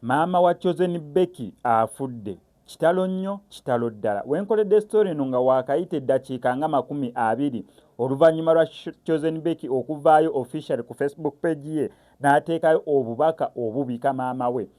maama wa Chosen Becky afudde. Kitalo nnyo, kitalo ddala. Wenkoledde story eno nga waakayita eddakiika nga 20 oluvannyuma lwa Chosen Becky okuvaayo official ku Facebook page ye n'ateekayo obubaka obubika maama we.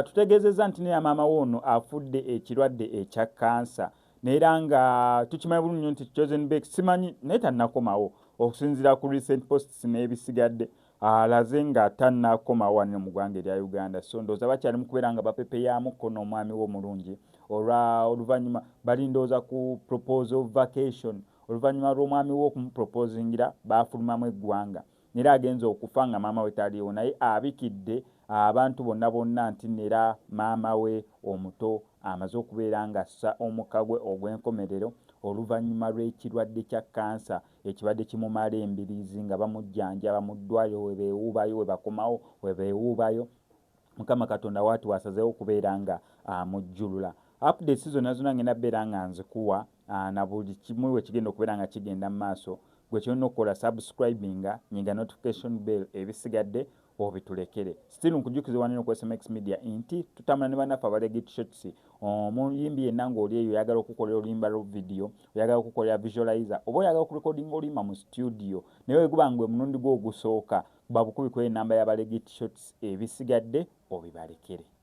Tutegeezezza nti ne maama we ono afudde ekirwadde ekya kansa. Neera nga tukimanyi bulungi nti Chosen Becky simanyi naye tannakomawo okusinziira ku recent posts n'ebisigadde. Alaze nga tannakomawo wano mu ggwanga erya Uganda. So ndowooza bakyali mu kubeera nga bapepeyaamuko n'omwami we omulungi oluvannyuma balindooza ku proposal vacation oluvannyuma lw'omwami we okumuproposingira baafulumamu eggwanga. Neera agenza okufa nga maama we taliiwo naye abikidde abantu bonna nti neera maama we omuto amaze okubeera nga assa omukka gwe ogw'enkomerero oluvannyuma lw'ekirwadde kya kansa ekibadde kimumala embiriizi nga bamujjanjaba mu ddwaliro we beewuubayo we bakomawo we beewuubayo. Mukama Katonda waati wasazeewo okubeera nga amujjulula. Updates zonna ngenda beera nga nzikuwa na buli kimu we kigenda okubeera nga kigenda mu maaso. Gwe kyonna okukola subscribinga nyiga notification bell ebisigadde obitulekere. Still nkujjukiza wano ku SMX Media nti tutambula ne bannaffe aba Legit Shots. Omuyimbi yenna ng'oli eyo oyagala okukolera oluyimba lwa video, oyagala okukolera visualizer oba oyagala okurecordinga oluyimba mu studio naye weguba ngwe mulundi gwo ogusooka babukubi ku ennamba y'aba Legit Shots ebisigadde obibalekere.